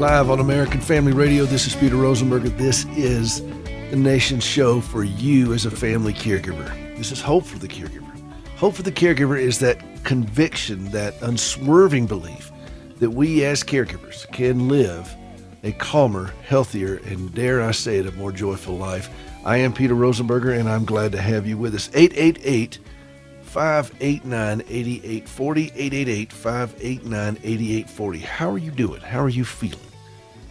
Live on American Family Radio, this is Peter Rosenberger. This is the nation's show for you as a family caregiver. This is Hope for the Caregiver. Hope for the Caregiver is that conviction, that unswerving belief that we as caregivers can live a calmer, healthier, and dare I say it, a more joyful life. I am Peter Rosenberger, and I'm glad to have you with us. 888-589-8840, 888-589-8840. How are you doing? How are you feeling?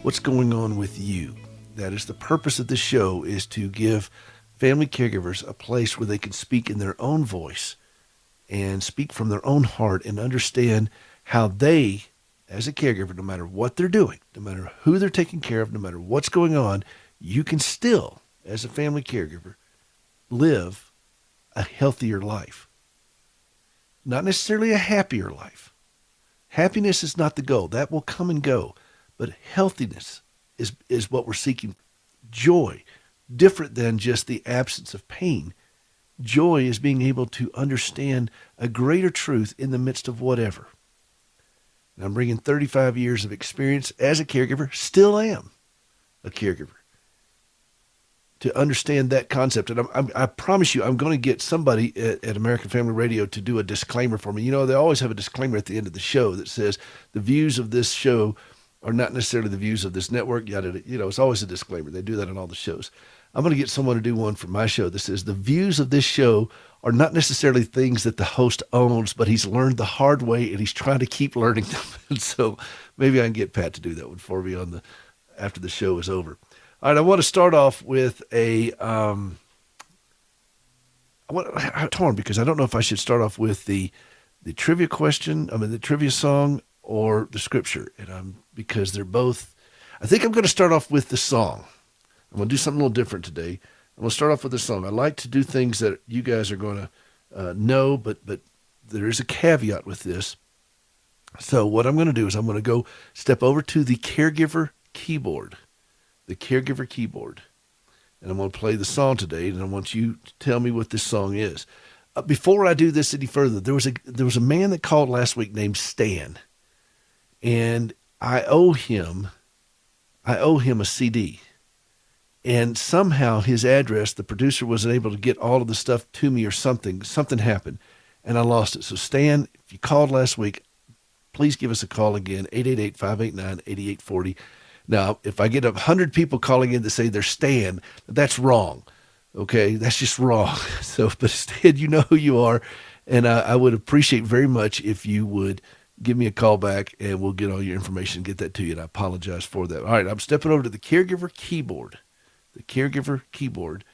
What's going on with you? That is the purpose of this show, is to give family caregivers a place where they can speak in their own voice and speak from their own heart and understand how they, as a caregiver, no matter what they're doing, no matter who they're taking care of, no matter what's going on, you can still, as a family caregiver, live a healthier life. Not necessarily a happier life. Happiness is not the goal. That will come and go. But healthiness is what we're seeking. Joy, different than just the absence of pain. Joy is being able to understand a greater truth in the midst of whatever. And I'm bringing 35 years of experience as a caregiver, still am a caregiver, to understand that concept. And I promise you, I'm going to get somebody at American Family Radio to do a disclaimer for me. You know, they always have a disclaimer at the end of the show that says the views of this show are not necessarily the views of this network. Yada, you know, it's always a disclaimer. They do that on all the shows. I'm going to get someone to do one for my show that says the views of this show are not necessarily things that the host owns, but he's learned the hard way and he's trying to keep learning them. And so maybe I can get Pat to do that one for me after the show is over. All right, I want to start off with I'm torn because I don't know if I should start off with the trivia question, the trivia song, or the scripture, because they're both. I think I'm going to start off with the song. I'm going to do something a little different today. I'm going to start off with the song. I like to do things that you guys are going to know, but there is a caveat with this. So what I'm going to do is I'm going to go step over to the Caregiver keyboard. The Caregiver keyboard. And I'm going to play the song today, and I want you to tell me what this song is. Before I do this any further, there was a man that called last week named Stan, and I owe him a CD. And somehow his address, the producer wasn't able to get all of the stuff to me, or something happened, and I lost it. So Stan, if you called last week, please give us a call again, 888-589-8840. Now, if I get 100 people calling in to say they're Stan, that's wrong. Okay, that's just wrong. So, but Stan, you know who you are, and I would appreciate very much if you would give me a call back, and we'll get all your information and get that to you, and I apologize for that. All right, I'm stepping over to the Caregiver keyboard. The Caregiver keyboard.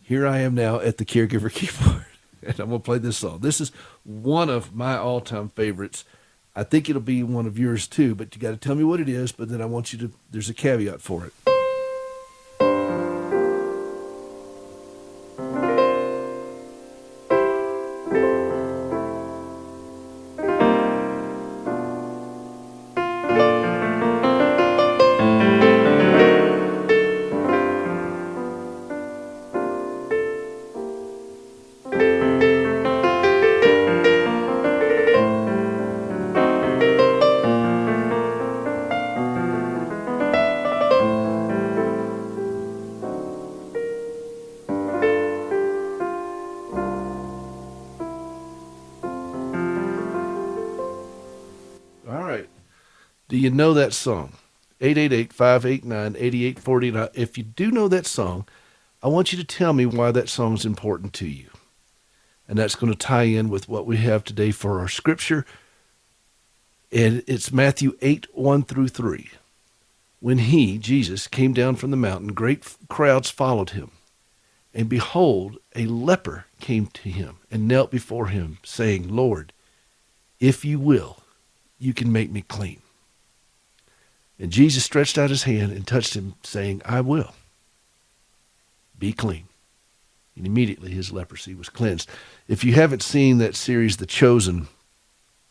Here I am now at the Caregiver keyboard, and I'm going to play this song. This is one of my all-time favorites. I think it'll be one of yours too, but you got to tell me what it is, but then I want you to, there's a caveat for it. Do you know that song? 888-589-8840. Now, if you do know that song, I want you to tell me why that song is important to you. And that's going to tie in with what we have today for our scripture. And it's Matthew 8:1-3. When he, Jesus, came down from the mountain, great crowds followed him. And behold, a leper came to him and knelt before him, saying, Lord, if you will, you can make me clean. And Jesus stretched out his hand and touched him, saying, I will. Be clean. And immediately his leprosy was cleansed. If you haven't seen that series, The Chosen,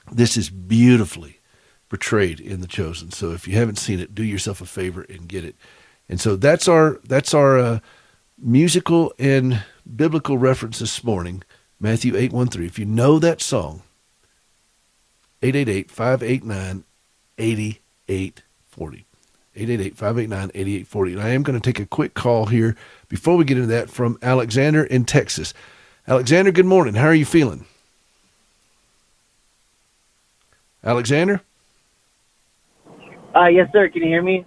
this is beautifully portrayed in The Chosen. So if you haven't seen it, do yourself a favor and get it. And so that's our musical and biblical reference this morning, Matthew 8:1-3. If you know that song, 888-589-8840. 8840. 888-589-8840. And I am going to take a quick call here before we get into that from Alexander in Texas. Alexander, good morning. How are you feeling? Alexander? Yes, sir. Can you hear me?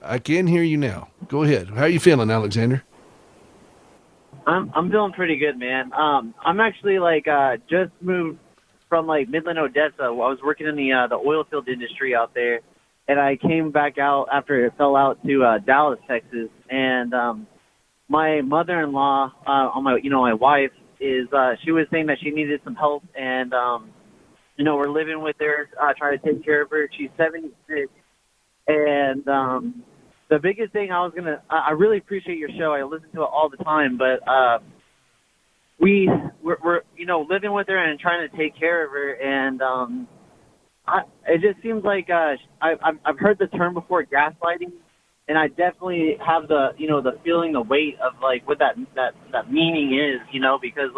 I can hear you now. Go ahead. How are you feeling, Alexander? I'm feeling pretty good, man. I'm actually just moved from Midland, Odessa. I was working in the oil field industry out there, and I came back out after it fell out to Dallas, Texas. And my mother-in-law, my wife is she was saying that she needed some help, and we're living with her, trying to take care of her. She's 76. And the biggest thing I really appreciate your show. I listen to it all the time, but we're living with her and trying to take care of her, and it just seems like I've heard the term before, gaslighting, and I definitely have the feeling, the weight of what that meaning is, because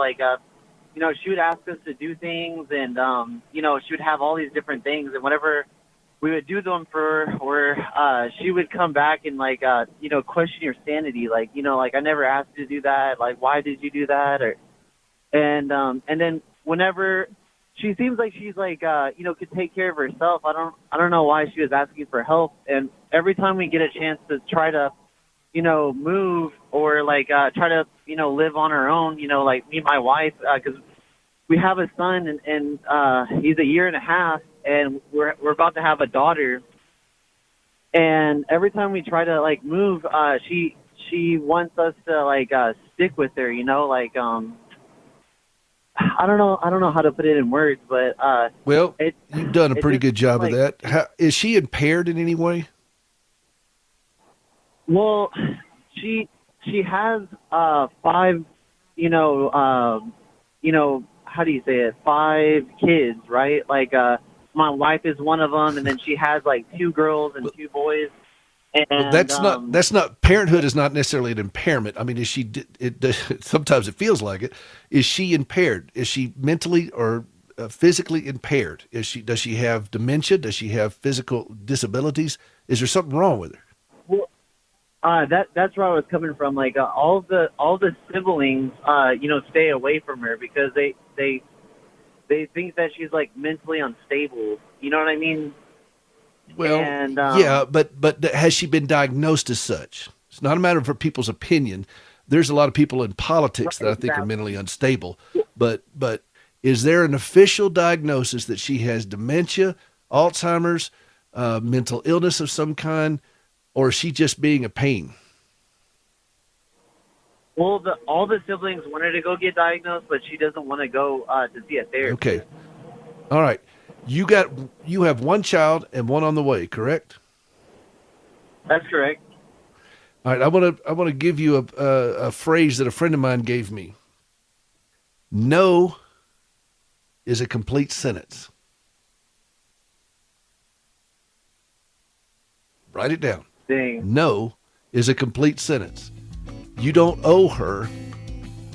she would ask us to do things, and she would have all these different things, and whenever we would do them for her, or she would come back and question your sanity, I never asked you to do that, why did you do that, and then whenever she seems like she's could take care of herself, I don't know why she was asking for help, and every time we get a chance to try to move or try to live on our own, me and my wife, because we have a son, and he's a year and a half, and we're about to have a daughter. And every time we try to move, she wants us to stick with her, I don't know how to put it in words, but you've done a pretty good job of that. Is she impaired in any way? Well, she has 5, how do you say it? 5 kids, right? My wife is one of them, and then she has 2 girls and 2 boys. And that's not parenthood is not necessarily an impairment. I mean, is she? Sometimes it feels like it. Is she impaired? Is she mentally or physically impaired? Does she have dementia? Does she have physical disabilities? Is there something wrong with her? Well, that's where I was coming from. All the siblings, stay away from her because they think that she's mentally unstable. You know what I mean? Well, and, yeah, but has she been diagnosed as such? It's not a matter of people's opinion. There's a lot of people in politics that I think are mentally unstable. But is there an official diagnosis that she has dementia, Alzheimer's, mental illness of some kind, or is she just being a pain? Well, all the siblings wanted to go get diagnosed, but she doesn't want to go to see a therapist. Okay. All right. You have one child and one on the way, correct? That's correct. All right. I want to give you a phrase that a friend of mine gave me. No is a complete sentence. Write it down. Dang. No is a complete sentence. You don't owe her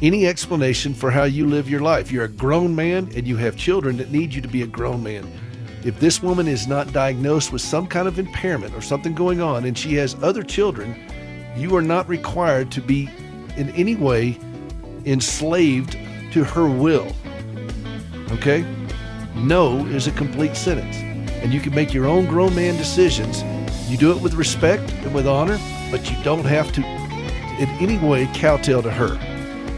any explanation for how you live your life. You're a grown man and you have children that need you to be a grown man. If this woman is not diagnosed with some kind of impairment or something going on and she has other children, you are not required to be in any way enslaved to her will. Okay? No is a complete sentence. And you can make your own grown man decisions. You do it with respect and with honor, but you don't have to in any way kowtow to her.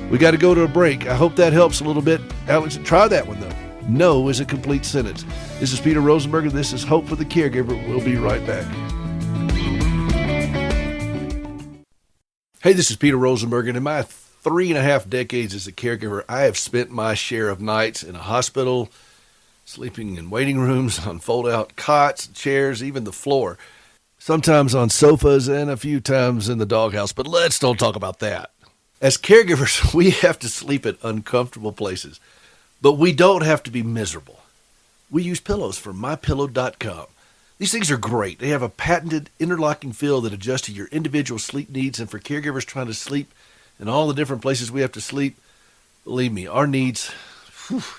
We got to go to a break. I hope that helps a little bit. Alex, try that one, though. No is a complete sentence. This is Peter Rosenberg, and this is Hope for the Caregiver. We'll be right back. Hey, this is Peter Rosenberg, and in my 3.5 decades as a caregiver, I have spent my share of nights in a hospital, sleeping in waiting rooms, on fold-out cots, chairs, even the floor. Sometimes on sofas and a few times in the doghouse, but let's don't talk about that. As caregivers, we have to sleep at uncomfortable places, but we don't have to be miserable. We use pillows from mypillow.com. These things are great. They have a patented interlocking fill that adjusts to your individual sleep needs, and for caregivers trying to sleep in all the different places we have to sleep, believe me, our needs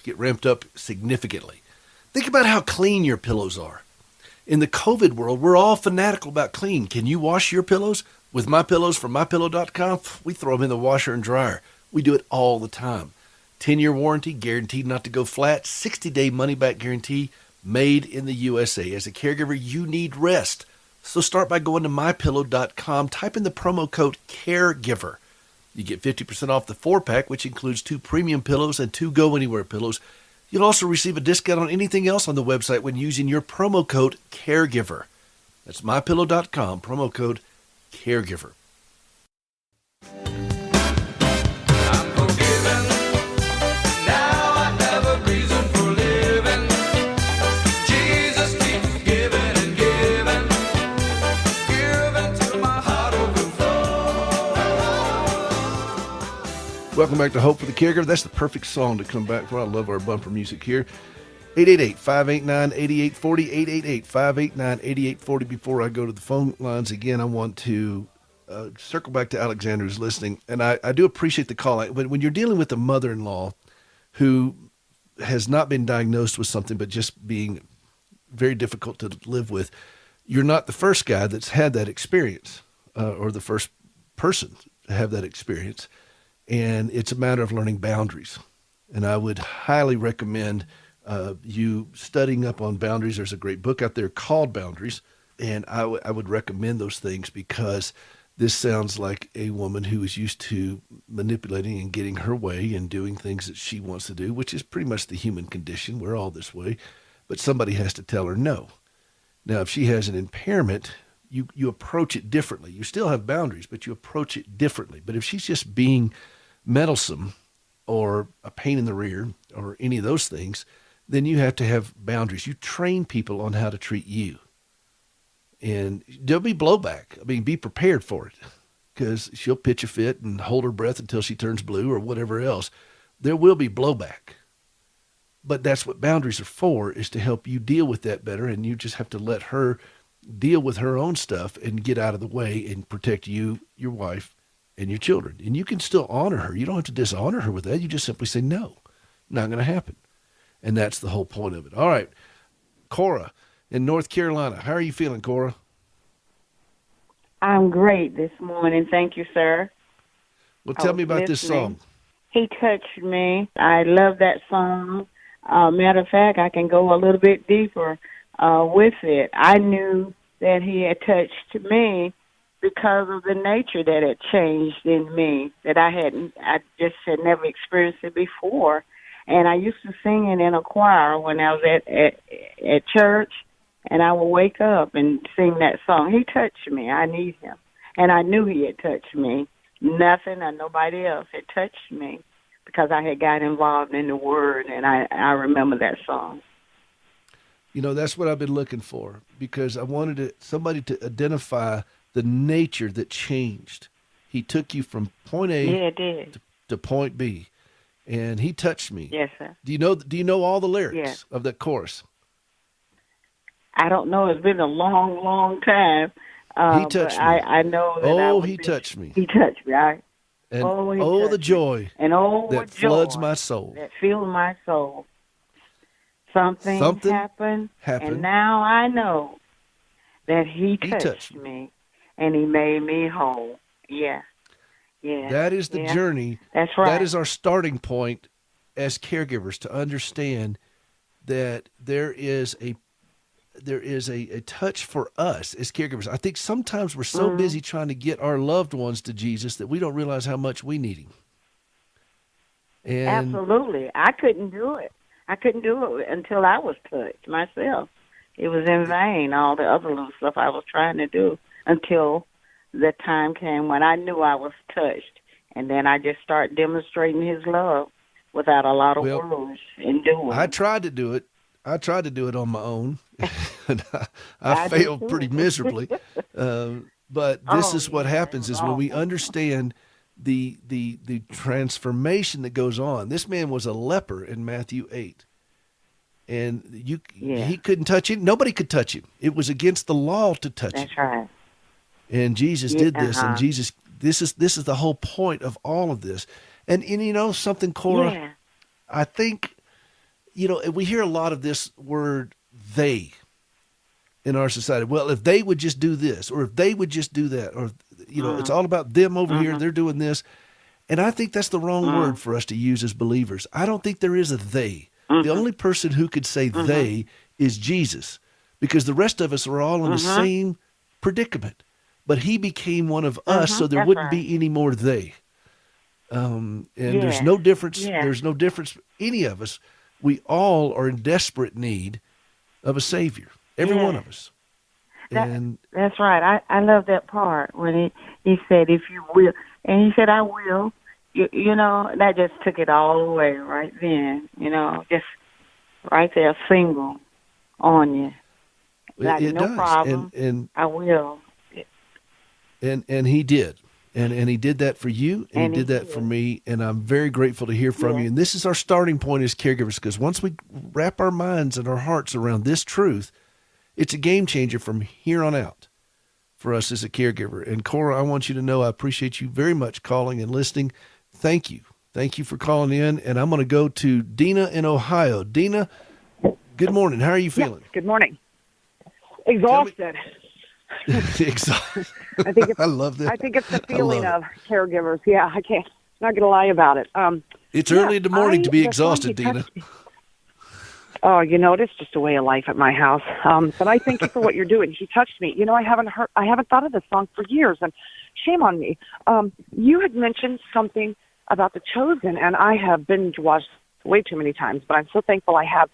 get ramped up significantly. Think about how clean your pillows are. In the COVID world, we're all fanatical about clean. Can you wash your pillows? With My Pillows from MyPillow.com, we throw them in the washer and dryer. We do it all the time. 10-year warranty, guaranteed not to go flat, 60-day money-back guarantee, made in the USA. As a caregiver, you need rest. So start by going to MyPillow.com, type in the promo code CAREGIVER. You get 50% off the 4-pack, which includes 2 premium pillows and 2 Go-Anywhere pillows. You'll also receive a discount on anything else on the website when using your promo code CAREGIVER. That's MyPillow.com, promo code CAREGIVER. Welcome back to Hope for the Caregiver. That's the perfect song to come back for. I love our bumper music here. 888-589-8840, 888-589-8840. Before I go to the phone lines again, I want to circle back to Alexander who's listening. And I do appreciate the call. When you're dealing with a mother-in-law who has not been diagnosed with something but just being very difficult to live with, you're not the first guy that's had that experience or the first person to have that experience. And it's a matter of learning boundaries. And I would highly recommend you studying up on boundaries. There's a great book out there called Boundaries. And I would recommend those things because this sounds like a woman who is used to manipulating and getting her way and doing things that she wants to do, which is pretty much the human condition. We're all this way. But somebody has to tell her no. Now, if she has an impairment, you approach it differently. You still have boundaries, but you approach it differently. But if she's just being meddlesome or a pain in the rear or any of those things, then you have to have boundaries. You train people on how to treat you. And there'll be blowback. I mean, be prepared for it because she'll pitch a fit and hold her breath until she turns blue or whatever else. There will be blowback. But that's what boundaries are for, is to help you deal with that better. And you just have to let her deal with her own stuff and get out of the way and protect you, your wife, and your children. And you can still honor her. You don't have to dishonor her with that. You just simply say, no, not going to happen. And that's the whole point of it. All right. Cora in North Carolina. How are you feeling, Cora? I'm great this morning. Thank you, sir. Well, tell me about this song. He touched me. I love that song. Matter of fact, I can go a little bit deeper with it. I knew that he had touched me because of the nature that had changed in me, that I just had never experienced it before. And I used to sing it in a choir when I was at church, and I would wake up and sing that song. He touched me. I need him. And I knew he had touched me. Nothing or nobody else had touched me because I had got involved in the Word, and I remember that song. You know, that's what I've been looking for, because I wanted somebody to identify the nature that changed. He took you from point A to point B, and he touched me. Yes, sir. Do you know all the lyrics of that chorus? I don't know. It's been a long, long time. He touched me. I know that. He touched me. He touched me. The joy that floods my soul. That fills my soul. Something happened, and now I know that he touched me, and he made me whole. Yeah. That is the journey. That's right. That is our starting point as caregivers, to understand that there is a touch for us as caregivers. I think sometimes we're so busy trying to get our loved ones to Jesus that we don't realize how much we need him. And absolutely. I couldn't do it. Until I was touched myself. It was in vain, all the other little stuff I was trying to do, until the time came when I knew I was touched. And then I just started demonstrating his love without a lot of words and doing. I tried to do it. On my own. And I failed pretty miserably. But this is what happens is when we understand the transformation that goes on. This man was a leper in Matthew 8. And he couldn't touch him. Nobody could touch him. It was against the law to touch him. That's right. And Jesus did this, and Jesus, this is the whole point of all of this. And you know something, Cora? Yeah. I think, we hear a lot of this word, they. in our society. Well, if they would just do this, or if they would just do that, or, it's all about them over here. They're doing this. And I think that's the wrong word for us to use as believers. I don't think there is a they. The only person who could say they is Jesus, because the rest of us are all in the same predicament. But he became one of us, so there wouldn't be any more they. And there's no difference. There's no difference. Any of us, we all are in desperate need of a Savior. Every one of us. That's right. I love that part when he said, if you will. And he said, I will. That just took it all away right then. Just right there, single on you. Like, it no does. problem. And I will. And he did. And he did that for you, and he did that for me, and I'm very grateful to hear from you. And this is our starting point as caregivers, because once we wrap our minds and our hearts around this truth, it's a game changer from here on out for us as a caregiver. And Cora, I want you to know I appreciate you very much calling and listening. Thank you. Thank you for calling in, and I'm going to go to Dina in Ohio. Dina, good morning. How are you feeling? Good morning. Exhausted. Exhausted. I love that. I think it's the feeling of caregivers. Yeah, I can't. Not going to lie about it. It's early in the morning to be exhausted, Dina. Oh, it's just a way of life at my house. But I thank you for what you're doing. He touched me. I haven't thought of this song for years, and shame on me. You had mentioned something about The Chosen, and I have binge watched way too many times, but I'm so thankful I have.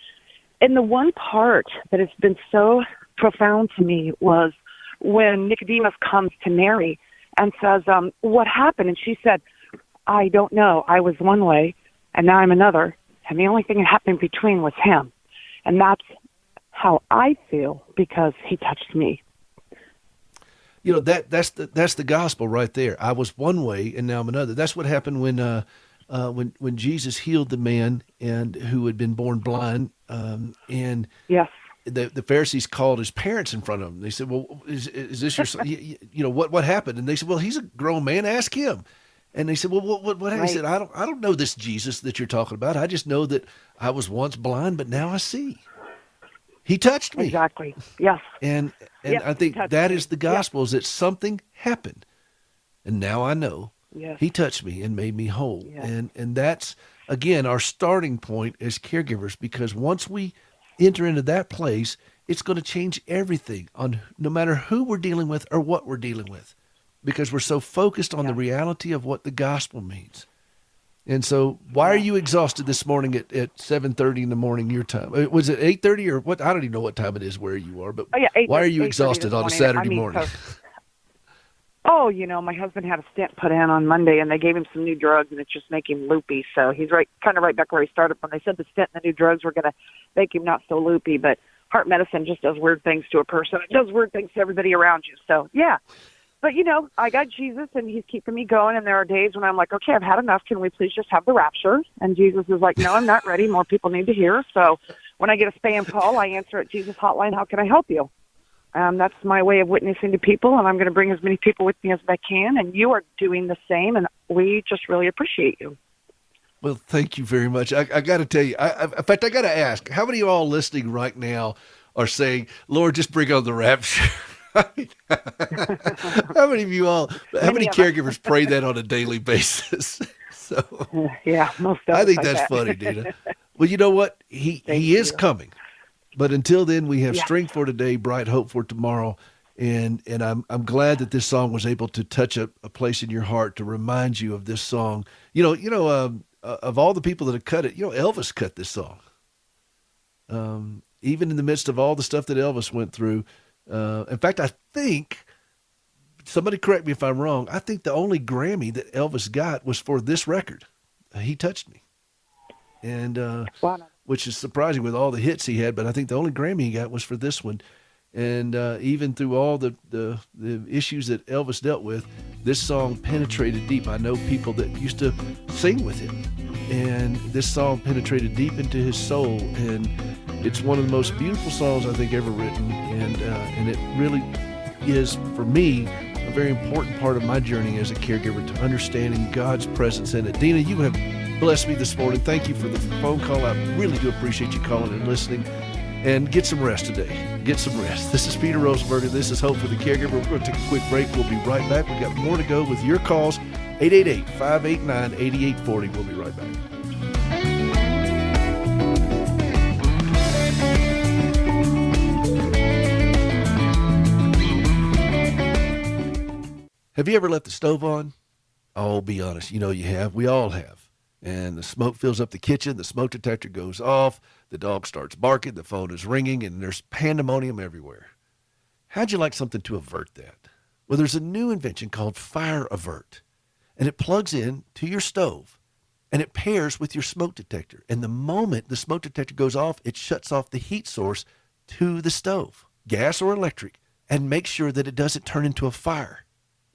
And the one part that has been so profound to me was when Nicodemus comes to Mary and says, what happened? And she said, I don't know. I was one way, and now I'm another. And the only thing that happened in between was him. And that's how I feel, because he touched me. That's the gospel right there. I was one way, and now I'm another. That's what happened when Jesus healed the man and who had been born blind. And yes. The Pharisees called his parents in front of him. They said, well, is this your son? What happened? And they said, well, he's a grown man. Ask him. And they said, well, what happened? He said, I don't know this Jesus that you're talking about. I just know that I was once blind, but now I see. He touched me. Exactly. Yes. And I think that is the gospel, is that something happened. And now I know. Yes. He touched me and made me whole. Yes. And that's, again, our starting point as caregivers, because once we enter into that place, it's going to change everything, on no matter who we're dealing with or what we're dealing with, because we're so focused on the reality of what the gospel means. And so why are you exhausted this morning at 7:30 in the morning your time? Was it 8:30 or what? I don't even know what time it is where you are, but why are you exhausted on a Saturday morning? My husband had a stent put in on Monday, and they gave him some new drugs, and it's just making him loopy. So he's kind of right back where he started from. They said the stent and the new drugs were going to make him not so loopy, but heart medicine just does weird things to a person. It does weird things to everybody around you. So, yeah. But, I got Jesus, and he's keeping me going, and there are days when I'm like, okay, I've had enough. Can we please just have the rapture? And Jesus is like, no, I'm not ready. More people need to hear. So when I get a spam call, I answer at Jesus Hotline, how can I help you? That's my way of witnessing to people, and I'm going to bring as many people with me as I can, and you are doing the same, and we just really appreciate you. Well, thank you very much. I got to tell you, in fact, I got to ask, how many of you all listening right now are saying, Lord, just bring on the rapture? How many of you all, how many caregivers pray that on a daily basis? So yeah, most of us. I think that's funny, Dina. Well, you know what? He is coming. But until then, we have strength for today, bright hope for tomorrow. And I'm glad that this song was able to touch a place in your heart to remind you of this song. Of all the people that have cut it, Elvis cut this song. Even in the midst of all the stuff that Elvis went through. In fact, I think, somebody correct me if I'm wrong, I think the only Grammy that Elvis got was for this record. He Touched Me. And which is surprising with all the hits he had, but I think the only Grammy he got was for this one. And even through all the issues that Elvis dealt with, this song penetrated deep. I know people that used to sing with him, and this song penetrated deep into his soul. And it's one of the most beautiful songs I think ever written. And it really is, for me, a very important part of my journey as a caregiver, to understanding God's presence in it. Dina, you have blessed me this morning. Thank you for the phone call. I really do appreciate you calling and listening. and get some rest today. Get some rest. This is Peter Rosenberger. This is Hope for the Caregiver. We're going to take a quick break. We'll be right back. We've got more to go with your calls. 888-589-8840. We'll be right back. Have you ever left the stove on? Oh, be honest. You know you have. We all have. And the smoke fills up the kitchen. The smoke detector goes off. The dog starts barking. The phone is ringing. And there's pandemonium everywhere. How'd you like something to avert that? Well, there's a new invention called Fire Avert. And it plugs in to your stove. And it pairs with your smoke detector. And the moment the smoke detector goes off, it shuts off the heat source to the stove, gas or electric, and makes sure that it doesn't turn into a fire.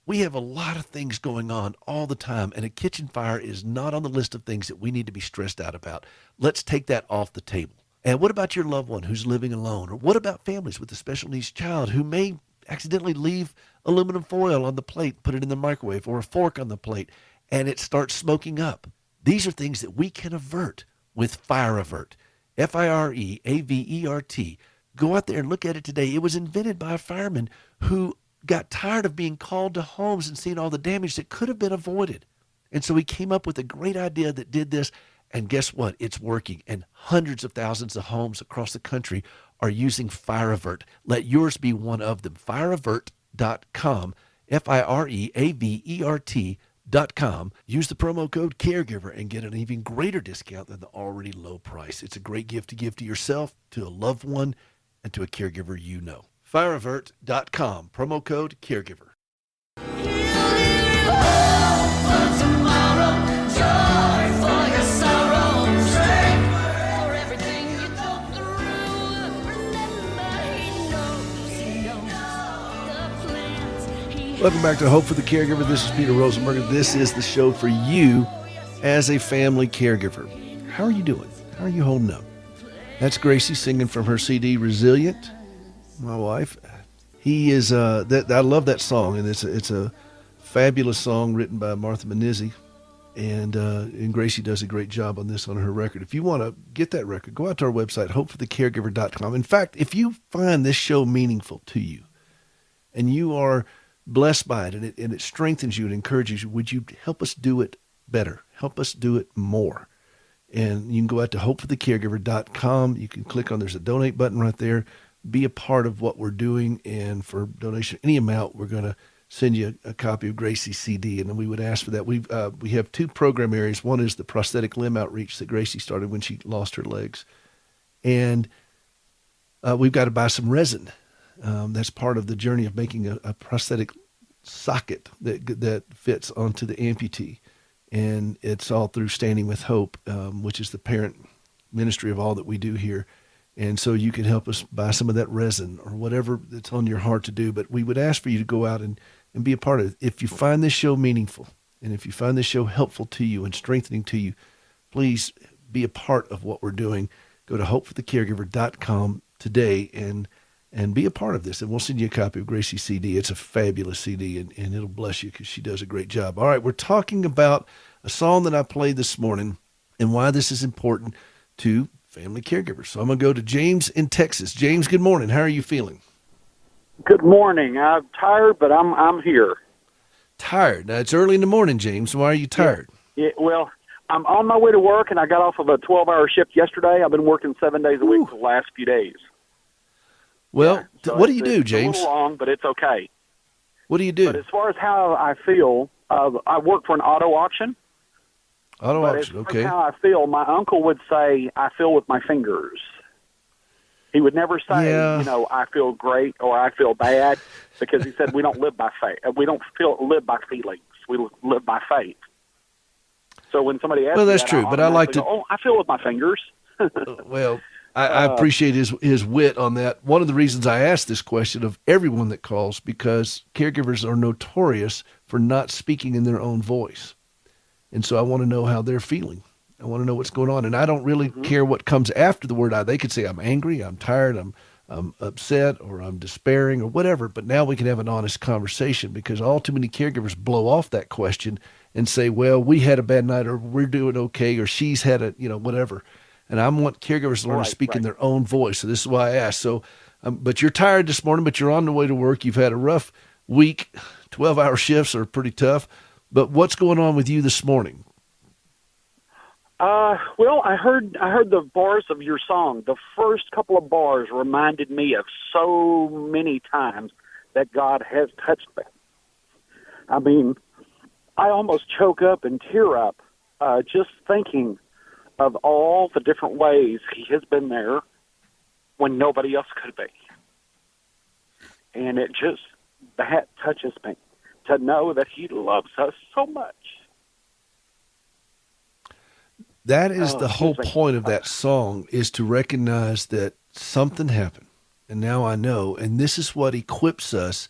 We have a lot of things going on all the time, and a kitchen fire is not on the list of things that we need to be stressed out about. Let's take that off the table. And what about your loved one who's living alone? Or what about families with a special needs child who may accidentally leave aluminum foil on the plate, put it in the microwave, or a fork on the plate, and it starts smoking up? These are things that we can avert with Fire Avert. F-I-R-E-A-V-E-R-T. Go out there and look at it today. It was invented by a fireman who got tired of being called to homes and seeing all the damage that could have been avoided. And so he came up with a great idea that did this. And guess what? It's working. And hundreds of thousands of homes across the country are using Fire Avert. Let yours be one of them. FireAvert.com. FireAvert.com. Use the promo code Caregiver and get an even greater discount than the already low price. It's a great gift to give to yourself, to a loved one, and to a caregiver you know. FireAvert.com. Promo code Caregiver. Welcome back to Hope for the Caregiver. This is Peter Rosenberger. This is the show for you as a family caregiver. How are you doing? How are you holding up? That's Gracie singing from her CD, Resilient. My wife. He is, I love that song, and it's a fabulous song written by Martha Menizzi, and Gracie does a great job on this on her record. If you want to get that record, go out to our website, hopeforthecaregiver.com. In fact, if you find this show meaningful to you, and you are blessed by it, and it strengthens you and encourages you, would you help us do it better? Help us do it more. And you can go out to hopeforthecaregiver.com. You can click on, there's a donate button right there. Be a part of what we're doing, and for donation, any amount, we're going to send you a copy of Gracie's CD, and then we would ask for that. We have two program areas. One is the prosthetic limb outreach that Gracie started when she lost her legs, and we've got to buy some resin. That's part of the journey of making a prosthetic socket that fits onto the amputee, and it's all through Standing with Hope, which is the parent ministry of all that we do here. And so you can help us buy some of that resin or whatever that's on your heart to do. But we would ask for you to go out and be a part of it. If you find this show meaningful, and if you find this show helpful to you and strengthening to you, please be a part of what we're doing. Go to hopeforthecaregiver.com today and be a part of this. And we'll send you a copy of Gracie's CD. It's a fabulous CD, and it'll bless you because she does a great job. All right, we're talking about a song that I played this morning and why this is important to family caregivers. So I'm going to go to James in Texas. James, good morning. How are you feeling? Good morning. I'm tired, but I'm here. Tired? Now, it's early in the morning, James. Why are you tired? Yeah, well, I'm on my way to work, and I got off of a 12-hour shift yesterday. I've been working 7 days a week for the last few days. Well, so what do you do, James? It's a little long, but it's okay. What do you do? But as far as how I feel, I work for an auto auction. Auto auction, okay. As far as how I feel, my uncle would say, I feel with my fingers. He would never say, I feel great or I feel bad, because he said we don't live by faith. We don't live by feelings. We live by faith. So when somebody asks me that's true, but I like to. I feel with my fingers. Well, I appreciate his wit on that. One of the reasons I ask this question of everyone that calls, because caregivers are notorious for not speaking in their own voice. And so I want to know how they're feeling. I want to know what's going on. And I don't really care what comes after the word I. They could say, I'm angry, I'm tired, I'm upset, or I'm despairing, or whatever. But now we can have an honest conversation, because all too many caregivers blow off that question and say, well, we had a bad night, or we're doing okay, or she's had a, whatever. And I want caregivers to learn to speak in their own voice. So this is why I asked. So, but you're tired this morning, but you're on the way to work. You've had a rough week. 12-hour shifts are pretty tough. But what's going on with you this morning? Well, I heard the bars of your song. The first couple of bars reminded me of so many times that God has touched me. I mean, I almost choke up and tear up just thinking of all the different ways he has been there when nobody else could be. And that touches me to know that he loves us so much. That is the whole point of that song, is to recognize that something happened, and now I know, and this is what equips us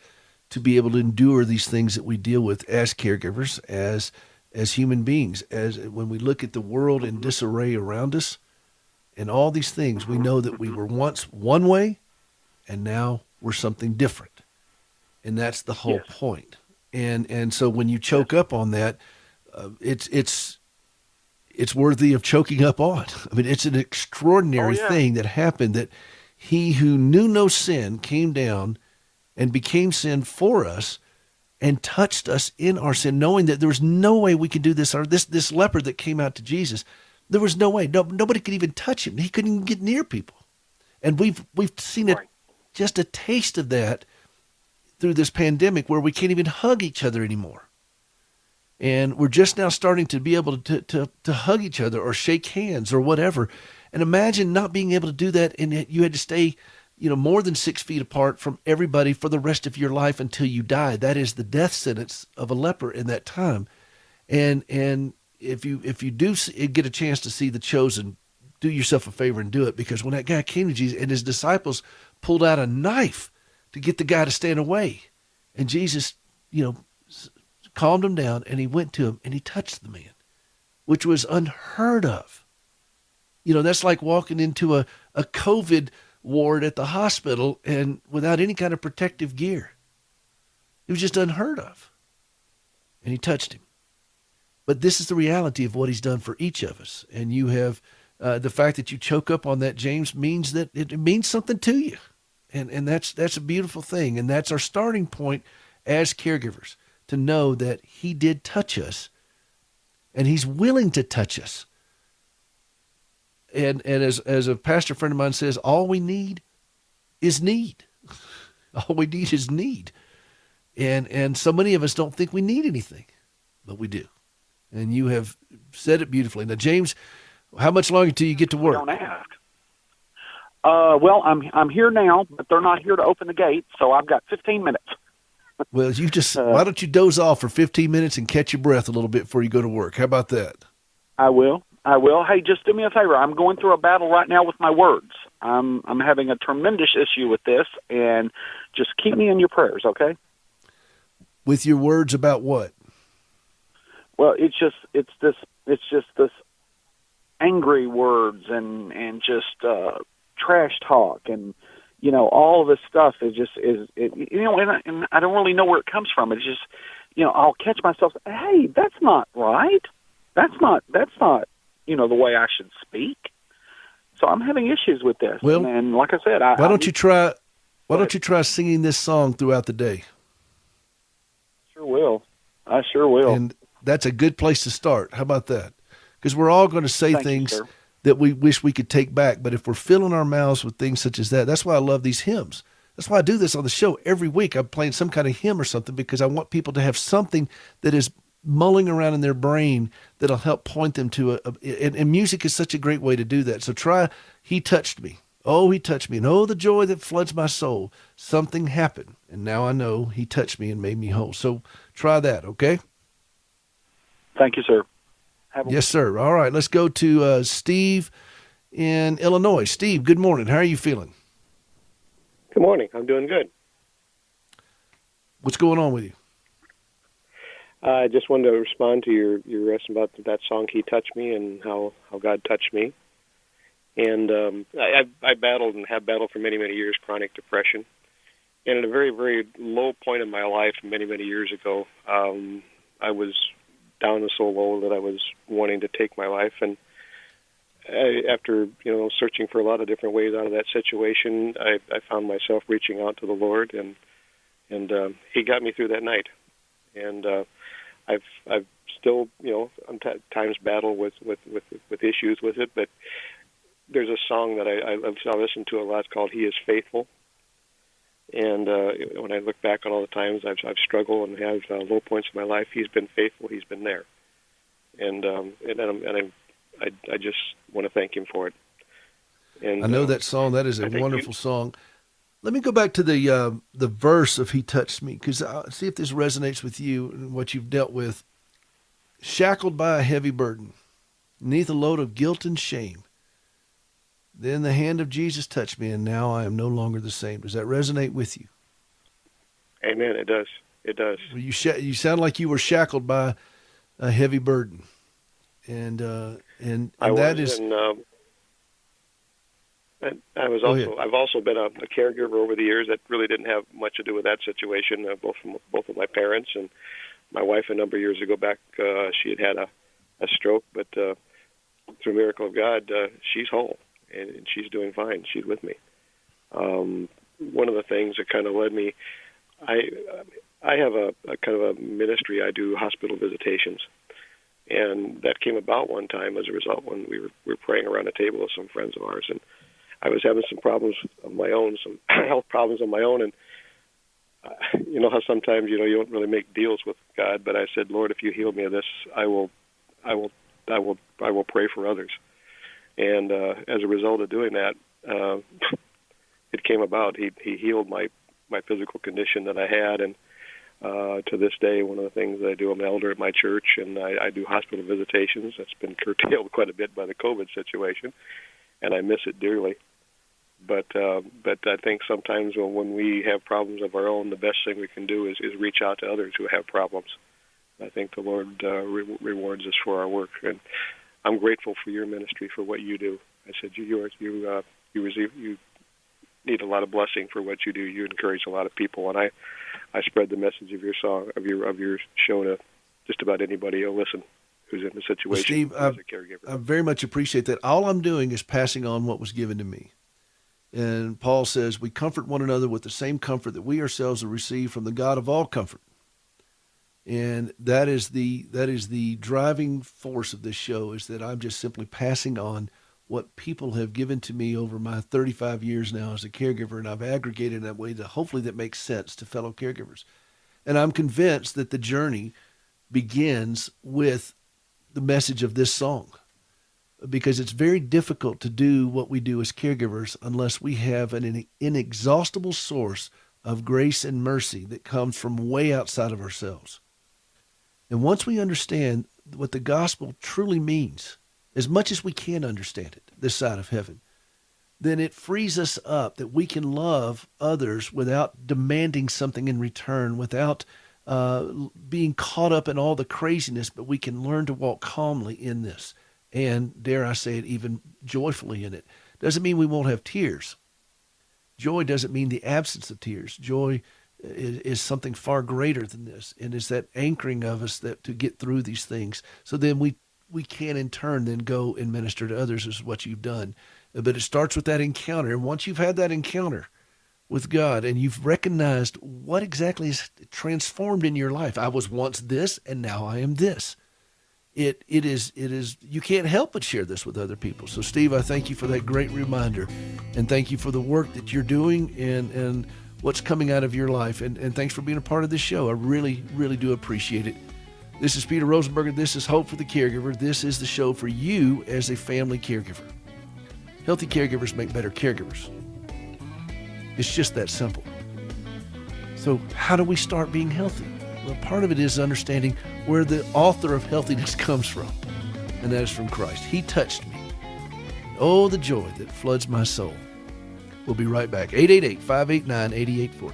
to be able to endure these things that we deal with as caregivers, as human beings. As when we look at the world in disarray around us and all these things, we know that we were once one way, and now we're something different, and that's the whole point. And so when you choke up on that, it's worthy of choking up on. I mean, it's an extraordinary thing that happened, that he who knew no sin came down and became sin for us and touched us in our sin, knowing that there was no way we could do this. Or this leper that came out to Jesus, there was no way. Nobody could even touch him. He couldn't even get near people. And we've seen just a taste of that through this pandemic, where we can't even hug each other anymore. And we're just now starting to be able to hug each other or shake hands or whatever. And imagine not being able to do that, and you had to stay, more than 6 feet apart from everybody for the rest of your life until you die. That is the death sentence of a leper in that time. And if you do get a chance to see The Chosen, do yourself a favor and do it, because when that guy came to Jesus and his disciples pulled out a knife to get the guy to stand away, and Jesus, calmed him down, and he went to him and he touched the man, which was unheard of. That's like walking into a COVID ward at the hospital and without any kind of protective gear. It was just unheard of. And he touched him. But this is the reality of what he's done for each of us. And you have the fact that you choke up on that, James, means that it means something to you. And that's a beautiful thing. And that's our starting point as caregivers, to know that he did touch us, and he's willing to touch us. And as a pastor friend of mine says, all we need is need. All we need is need. And so many of us don't think we need anything, but we do. And you have said it beautifully. Now, James, how much longer till you get to work? Don't ask. Well, I'm here now, but they're not here to open the gate, so I've got 15 minutes. Well, you just why don't you doze off for 15 minutes and catch your breath a little bit before you go to work? How about that? I will. Hey, just do me a favor. I'm going through a battle right now with my words. I'm having a tremendous issue with this, and just keep me in your prayers, okay? With your words about what? Well, it's just this angry words and just trash talk, and all of this stuff is and I don't really know where it comes from. It's just, I'll catch myself, hey, that's not right. That's not the way I should speak. So I'm having issues with this. Well, and like I said, why don't you try singing this song throughout the day? I sure will. And that's a good place to start. How about that? Because we're all going to say things that we wish we could take back. But if we're filling our mouths with things such as that's why I love these hymns. That's why I do this on the show every week. I'm playing some kind of hymn or something, because I want people to have something that is mulling around in their brain that'll help point them to and music is such a great way to do that. So try He Touched Me. Oh, He touched me. And oh, the joy that floods my soul. Something happened. And now I know He touched me and made me whole. So try that, okay? Thank you, sir. Yes, sir. All right, let's go to Steve in Illinois. Steve, good morning. How are you feeling? Good morning. I'm doing good. What's going on with you? I just wanted to respond to your question about that song, He Touched Me, and how God touched me. And I battled and have battled for many, many years chronic depression. And at a very, very low point in my life many, many years ago, I was down so low that I was wanting to take my life. And after searching for a lot of different ways out of that situation, I found myself reaching out to the Lord, and He got me through that night. And I've still times battle with issues with it, but there's a song that I listen to a lot called "He Is Faithful." And when I look back on all the times I've struggled and have low points in my life, He's been faithful. He's been there, and I just want to thank Him for it. And I know that song. That is a wonderful song. Let me go back to the verse of "He Touched Me," because see if this resonates with you and what you've dealt with. Shackled by a heavy burden, neath a load of guilt and shame. Then the hand of Jesus touched me, and now I am no longer the same. Does that resonate with you? Amen. It does. It does. Well, you sound like you were shackled by a heavy burden, and I've also been a caregiver over the years. That really didn't have much to do with that situation. Both of my parents and my wife a number of years ago back, she had a stroke, but through miracle of God, she's whole and she's doing fine. She's with me. One of the things that kind of led me, I have a kind of a ministry. I do hospital visitations, and that came about one time as a result when we were praying around a table with some friends of ours, and I was having some problems of my own, some health problems of my own, and you know how sometimes you don't really make deals with God, but I said, Lord, if you heal me of this, I will pray for others. And as a result of doing that, it came about. He healed my physical condition that I had, and to this day, one of the things that I do, I'm an elder at my church, and I do hospital visitations. That's been curtailed quite a bit by the COVID situation, and I miss it dearly. But I think sometimes when we have problems of our own, the best thing we can do is reach out to others who have problems. I think the Lord rewards us for our work, and I'm grateful for your ministry for what you do. I said you need a lot of blessing for what you do. You encourage a lot of people, and I spread the message of your song of your show to just about anybody who'll listen who's in the situation. Well, Steve, as a caregiver. I very much appreciate that. All I'm doing is passing on what was given to me. And Paul says, we comfort one another with the same comfort that we ourselves have received from the God of all comfort. And that is the driving force of this show, is that I'm just simply passing on what people have given to me over my 35 years now as a caregiver, and I've aggregated in that way that hopefully that makes sense to fellow caregivers. And I'm convinced that the journey begins with the message of this song, because it's very difficult to do what we do as caregivers unless we have an inexhaustible source of grace and mercy that comes from way outside of ourselves. And once we understand what the gospel truly means, as much as we can understand it this side of heaven, then it frees us up that we can love others without demanding something in return, without being caught up in all the craziness, but we can learn to walk calmly in this. And dare I say it, even joyfully in it. Doesn't mean we won't have tears. Joy doesn't mean the absence of tears. Joy is something far greater than this, and is that anchoring of us that to get through these things. So then we can in turn then go and minister to others, is what you've done. But it starts with that encounter. And once you've had that encounter with God and you've recognized what exactly is transformed in your life, I was once this and now I am this. It is, you can't help but share this with other people. So Steve, I thank you for that great reminder, and thank you for the work that you're doing and what's coming out of your life. And thanks for being a part of this show. I really, really do appreciate it. This is Peter Rosenberger. This is Hope for the Caregiver. This is the show for you as a family caregiver. Healthy caregivers make better caregivers. It's just that simple. So how do we start being healthy? Well, part of it is understanding where the author of healthiness comes from, and that is from Christ. He touched me. Oh, the joy that floods my soul. We'll be right back. 888-589-8840.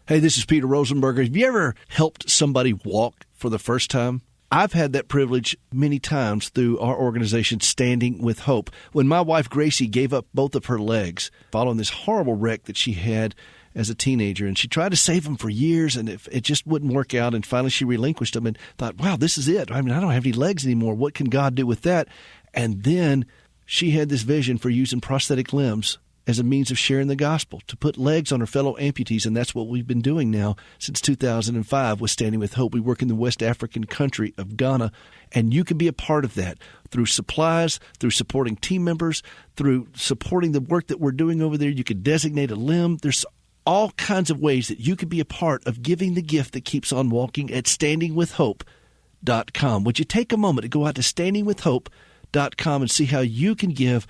Hey, this is Peter Rosenberger. Have you ever helped somebody walk for the first time? I've had that privilege many times through our organization, Standing with Hope. When my wife, Gracie, gave up both of her legs following this horrible wreck that she had as a teenager, and she tried to save him for years, and it just wouldn't work out. And finally, she relinquished him and thought, "Wow, this is it. I mean, I don't have any legs anymore. What can God do with that?" And then she had this vision for using prosthetic limbs as a means of sharing the gospel, to put legs on her fellow amputees, and that's what we've been doing now since 2005 with Standing with Hope. We work in the West African country of Ghana, and you can be a part of that through supplies, through supporting team members, through supporting the work that we're doing over there. You could designate a limb. There's all kinds of ways that you could be a part of giving the gift that keeps on walking at standingwithhope.com. Would you take a moment to go out to standingwithhope.com and see how you can give?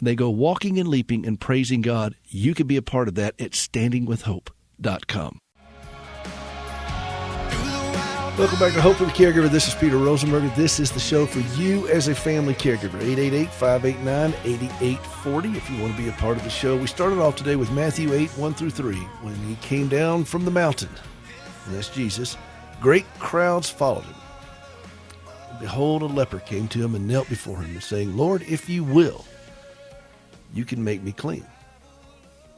They go walking and leaping and praising God. You can be a part of that at standingwithhope.com. Welcome back to Hope for the Caregiver. This is Peter Rosenberger. This is the show for you as a family caregiver. 888-589-8840 if you want to be a part of the show. We started off today with Matthew 8:1-3. When he came down from the mountain, and that's Jesus, great crowds followed him. Behold, a leper came to him and knelt before him, and saying, "Lord, if you will, you can make me clean."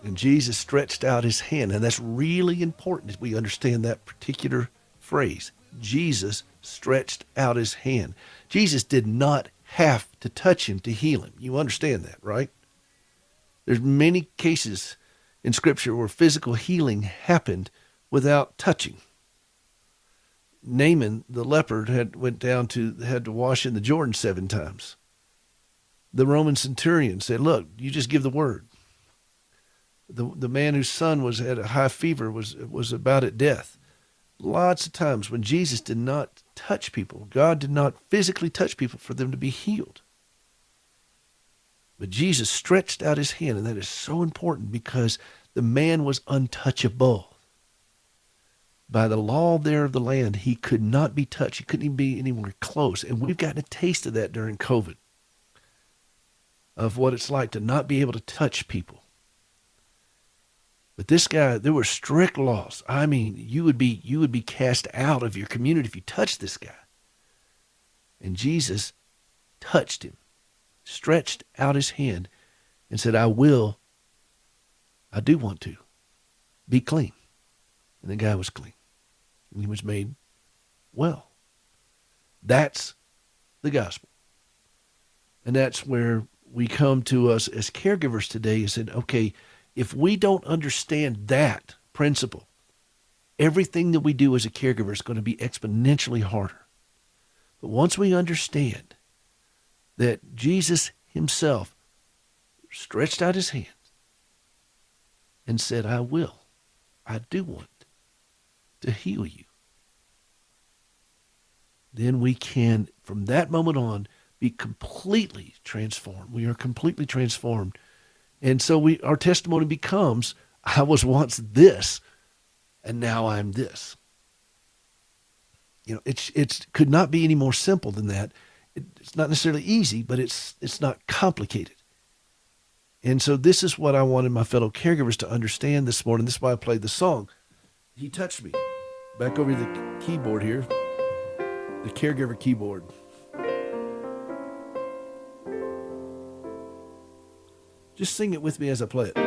And Jesus stretched out his hand. And that's really important as we understand that particular phrase. Jesus stretched out his hand. Jesus did not have to touch him to heal him. You understand that, right? There's many cases in Scripture where physical healing happened without touching. Naaman, the leper, had to wash in the Jordan 7 times. The Roman centurion said, "Look, you just give the word." The man whose son had a high fever was about at death. Lots of times when Jesus did not touch people, God did not physically touch people for them to be healed. But Jesus stretched out his hand, and that is so important because the man was untouchable. By the law there of the land, he could not be touched. He couldn't even be anywhere close. And we've gotten a taste of that during COVID, of what it's like to not be able to touch people. But this guy, there were strict laws. I mean, you would be cast out of your community if you touched this guy. And Jesus touched him, stretched out his hand, and said, I do want to be clean. And the guy was clean. And he was made well. That's the gospel. And that's where we come to us as caregivers today and said, okay, if we don't understand that principle, everything that we do as a caregiver is going to be exponentially harder. But once we understand that Jesus himself stretched out his hands and said, I do want to heal you, then we can, from that moment on, be completely transformed. We are completely transformed. And so our testimony becomes, I was once this, and now I'm this. You know, it could not be any more simple than that. It's not necessarily easy, but it's not complicated. And so this is what I wanted my fellow caregivers to understand this morning. This is why I played the song. He touched me. Back over the keyboard here, the caregiver keyboard. Just sing it with me as I play it.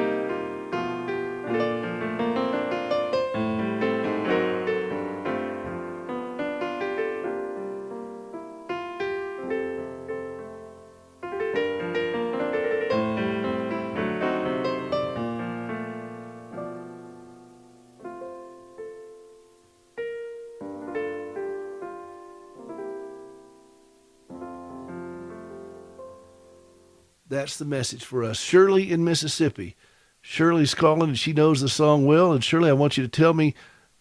That's the message for us. Shirley in Mississippi. Shirley's calling, and she knows the song well. And Shirley, I want you to tell me,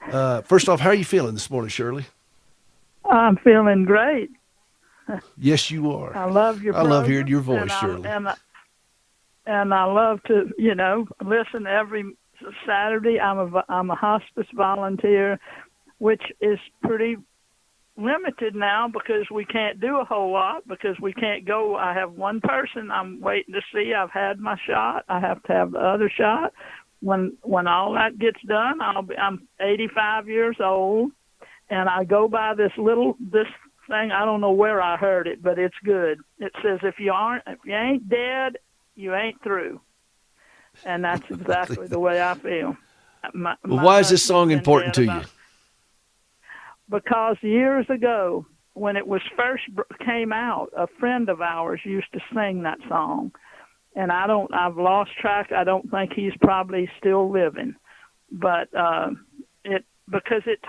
first off, how are you feeling this morning, Shirley? I'm feeling great. Yes, you are. I love your program. I love hearing your voice, Shirley. And I love to, listen every Saturday. I'm a hospice volunteer, which is pretty limited now because we can't do a whole lot because we can't go. I have one person I'm waiting to see. I've had my shot. I have to have the other shot. When all that gets done, I'm 85 years old, and I go by this thing. I don't know where I heard it, but it's good. It says if you ain't dead, you ain't through, and that's exactly the way I feel. Well, why is this song husband's important to been you? dead because years ago, when it was first came out, a friend of ours used to sing that song, and I've lost track. I don't think he's probably still living, but because it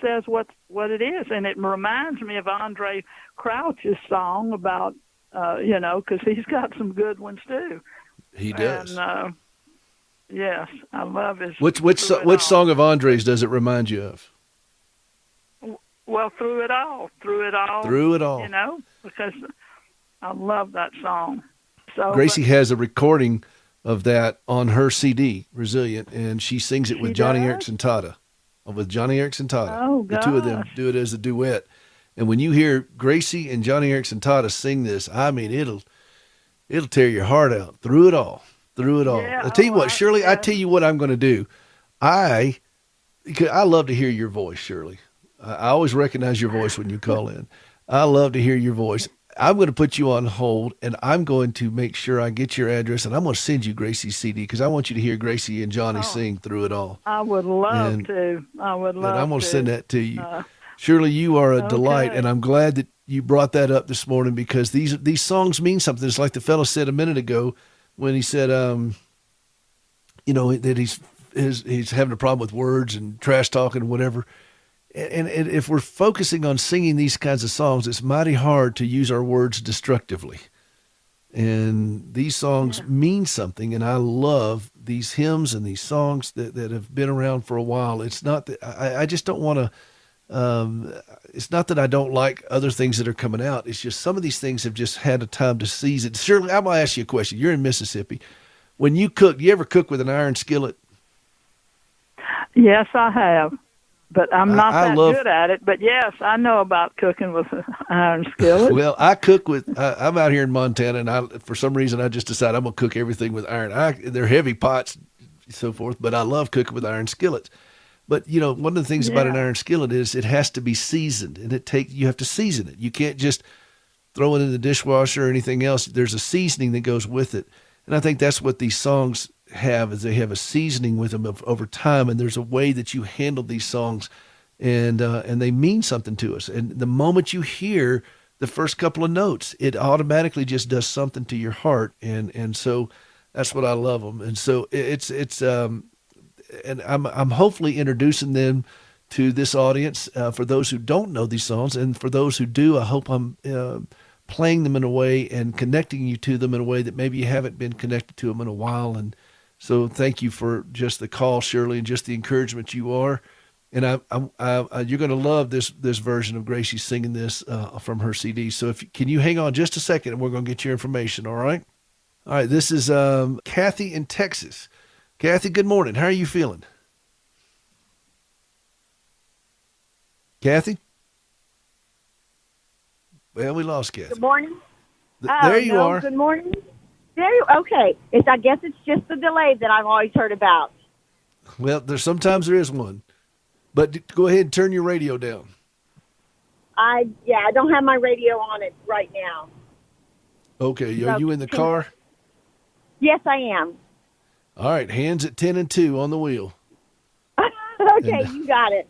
says what it is, and it reminds me of Andre Crouch's song about because he's got some good ones too. He does. And yes, I love his. Which song of Andre's does it remind you of? Well, through it all. Through it all. Because I love that song. So Gracie has a recording of that on her CD, Resilient, and she sings it with Johnny Erickson Tata. With Johnny Erickson Tata. Oh, the two of them do it as a duet. And when you hear Gracie and Johnny Erickson Tata sing this, I mean, it'll tear your heart out. Through it all. Yeah, I tell you what, Shirley, I tell you what I'm going to do. I love to hear your voice, Shirley. I always recognize your voice when you call in. I love to hear your voice. I'm going to put you on hold, and I'm going to make sure I get your address, and I'm going to send you Gracie's CD because I want you to hear Gracie and Johnny sing Through It All. I would love to. And I'm going to send that to you. Shirley, you are a delight, and I'm glad that you brought that up this morning because these songs mean something. It's like the fellow said a minute ago when he said, that he's having a problem with words and trash talking and whatever. And if we're focusing on singing these kinds of songs, it's mighty hard to use our words destructively. And these songs mean something, and I love these hymns and these songs that have been around for a while. It's not that I just don't want to. It's not that I don't like other things that are coming out. It's just some of these things have just had a time to seize it. Shirley, I'm gonna ask you a question. You're in Mississippi. When you cook, do you ever cook with an iron skillet? Yes, I have. But I'm not good at it. But yes, I know about cooking with an iron skillet. Well, I cook with. I'm out here in Montana, and for some reason I just decided I'm gonna cook everything with iron. They're heavy pots, so forth. But I love cooking with iron skillets. But one of the things about an iron skillet is it has to be seasoned, and you have to season it. You can't just throw it in the dishwasher or anything else. There's a seasoning that goes with it, and I think that's what these songs have is they have a seasoning with them over time, and there's a way that you handle these songs, and they mean something to us. And the moment you hear the first couple of notes, it automatically just does something to your heart, and so that's what I love them. And so it's and I'm hopefully introducing them to this audience for those who don't know these songs, and for those who do, I hope I'm playing them in a way and connecting you to them in a way that maybe you haven't been connected to them in a while. And so thank you for just the call, Shirley, and just the encouragement you are. And you're going to love this version of Gracie singing this from her CD. So can you hang on just a second, and we're going to get your information, all right? All right, this is Kathy in Texas. Kathy, good morning. How are you feeling? Kathy? Well, we lost Kathy. Good morning. There you are. Good morning. Okay. I guess it's just the delay that I've always heard about. Well, sometimes there is one. But go ahead and turn your radio down. I don't have my radio on it right now. Okay. Are you in the car? Yes, I am. All right. Hands at 10 and 2 on the wheel. Okay, you got it.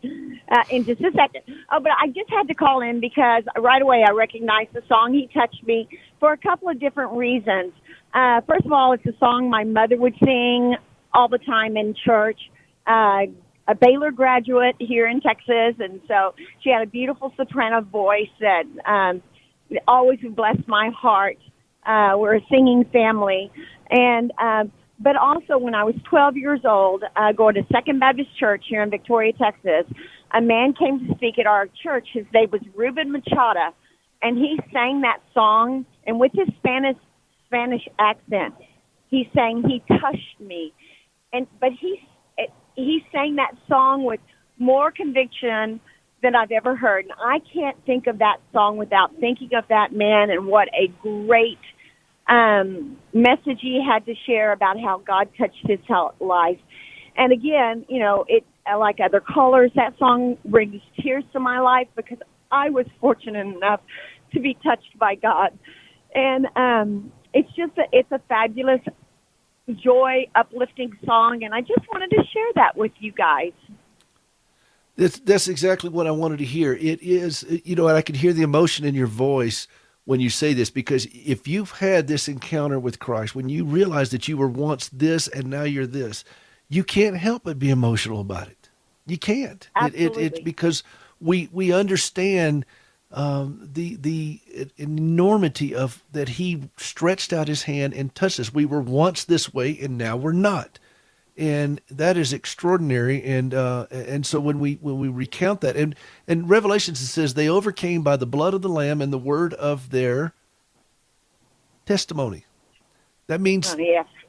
In just a second. Oh, but I just had to call in because right away I recognized the song. He touched me for a couple of different reasons. First of all, it's a song my mother would sing all the time in church. A Baylor graduate here in Texas, and so she had a beautiful soprano voice that always blessed my heart. We're a singing family. And but also, when I was 12 years old, going to Second Baptist Church here in Victoria, Texas, a man came to speak at our church. His name was Ruben Machada, and he sang that song. And with his Spanish accent, he sang, "He touched me," but he sang that song with more conviction than I've ever heard. And I can't think of that song without thinking of that man and what a great message he had to share about how God touched his life. And again, it like other callers, that song brings tears to my life because I was fortunate enough to be touched by God. And it's a fabulous joy, uplifting song, and I just wanted to share that with you guys. That's exactly what I wanted to hear. It is, and I can hear the emotion in your voice when you say this, because if you've had this encounter with Christ, when you realize that you were once this and now you're this, you can't help but be emotional about it. You can't. Absolutely. It's because we understand the enormity of that he stretched out his hand and touched us. We were once this way and now we're not. And that is extraordinary. And so when we recount that, and Revelations, it says they overcame by the blood of the Lamb and the word of their testimony. That means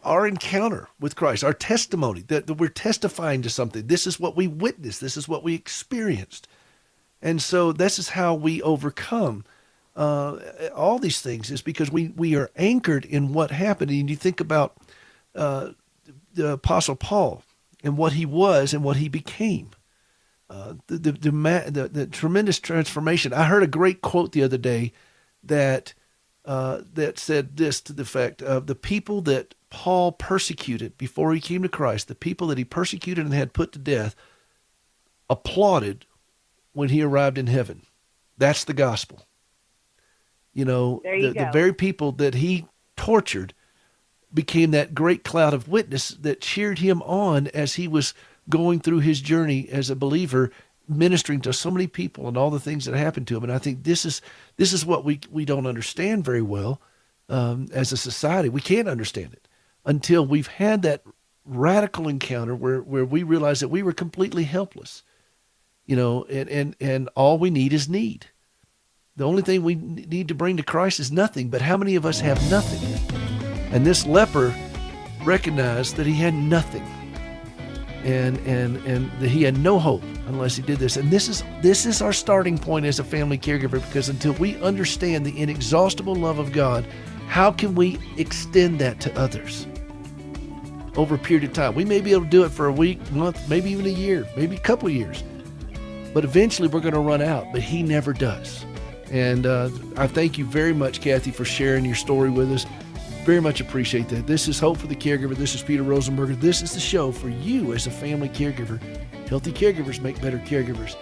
our encounter with Christ, our testimony, that we're testifying to something. This is what we witnessed. This is what we experienced. And so this is how we overcome all these things, is because we are anchored in what happened. And you think about the Apostle Paul and what he was and what he became, the tremendous transformation. I heard a great quote the other day that said this to the effect of: the people that Paul persecuted before he came to Christ, the people that he persecuted and had put to death, applauded when he arrived in heaven. That's the gospel. The very people that he tortured became that great cloud of witness that cheered him on as he was going through his journey as a believer, ministering to so many people and all the things that happened to him. And I think this is what we don't understand very well as a society. We can't understand it until we've had that radical encounter where we realize that we were completely helpless, and all we need is need. The only thing we need to bring to Christ is nothing, but how many of us have nothing? And this leper recognized that he had nothing, and that he had no hope unless he did this. And this is our starting point as a family caregiver, because until we understand the inexhaustible love of God, how can we extend that to others over a period of time? We may be able to do it for a week, month, maybe even a year, maybe a couple of years, but eventually we're going to run out. But he never does. And I thank you very much, Kathy, for sharing your story with us. Very much appreciate that. This is Hope for the Caregiver. This is Peter Rosenberger. This is the show for you as a family caregiver. Healthy caregivers make better caregivers.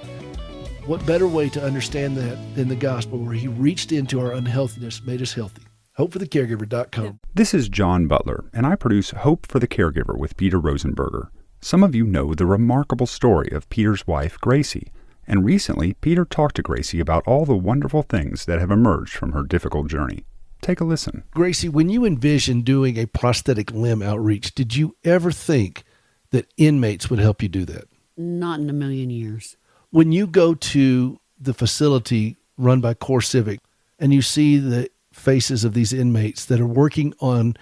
What better way to understand that than the gospel, where he reached into our unhealthiness, made us healthy. HopeForTheCaregiver.com. This is John Butler, and I produce Hope for the Caregiver with Peter Rosenberger. Some of you know the remarkable story of Peter's wife, Gracie. And recently, Peter talked to Gracie about all the wonderful things that have emerged from her difficult journey. Take a listen. Gracie, when you envisioned doing a prosthetic limb outreach, did you ever think that inmates would help you do that? Not in a million years. When you go to the facility run by Core Civic and you see the faces of these inmates that are working on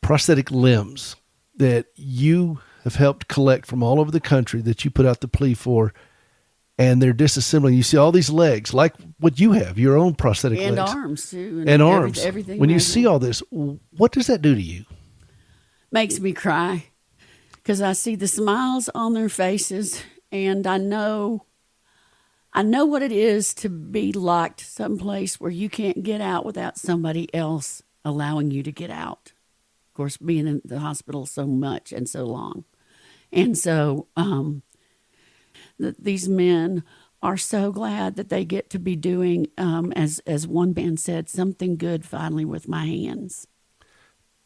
prosthetic limbs that you have helped collect from all over the country, that you put out the plea for, and they're disassembling. You see all these legs, like what you have, your own prosthetic and legs. Arms, too. And arms. Everything. When you see all this, what does that do to you? Makes me cry, because I see the smiles on their faces, and I know what it is to be locked someplace where you can't get out without somebody else allowing you to get out. Of course, being in the hospital so much and so long. And so these men are so glad that they get to be doing, as one man said, something good finally with my hands.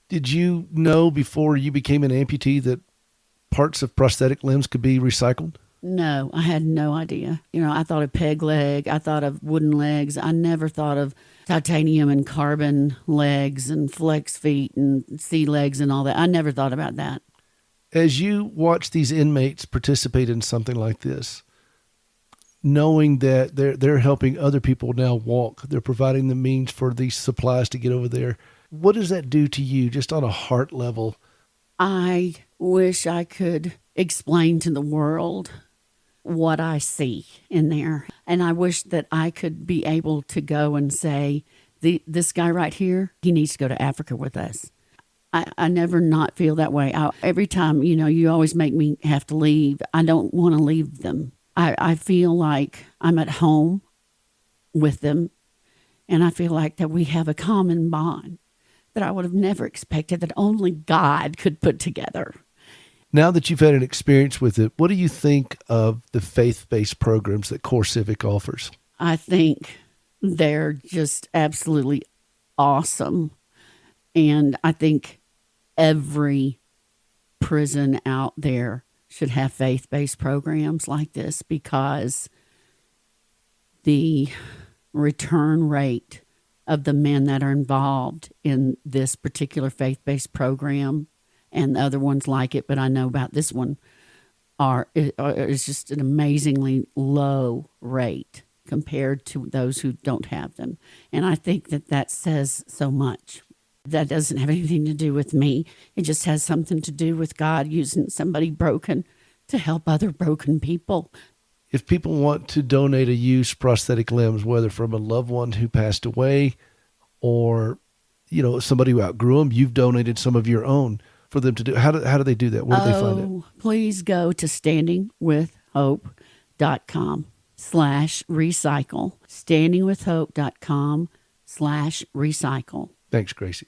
Did you know before you became an amputee that parts of prosthetic limbs could be recycled? No, I had no idea. I thought of peg leg. I thought of wooden legs. I never thought of titanium and carbon legs and flex feet and sea legs and all that. I never thought about that. As you watch these inmates participate in something like this, knowing that they're helping other people now walk, they're providing the means for these supplies to get over there, what does that do to you just on a heart level? I wish I could explain to the world what I see in there. And I wish that I could be able to go and say, this guy right here, he needs to go to Africa with us. I never not feel that way. Every time, you always make me have to leave. I don't want to leave them. I feel like I'm at home with them, and I feel like that we have a common bond, that I would have never expected, that only God could put together. Now that you've had an experience with it, what do you think of the faith-based programs that Core Civic offers? I think they're just absolutely awesome. And I think every prison out there should have faith-based programs like this, because the return rate of the men that are involved in this particular faith-based program and the other ones like it, but I know about this one, is just an amazingly low rate compared to those who don't have them. And I think that says so much. That doesn't have anything to do with me. It just has something to do with God using somebody broken to help other broken people. If people want to donate a used prosthetic limbs, whether from a loved one who passed away or, somebody who outgrew them, you've donated some of your own for them to do. How do they do that? Where do they find it? Please go to standingwithhope.com/recycle. standingwithhope.com/recycle. Thanks, Gracie.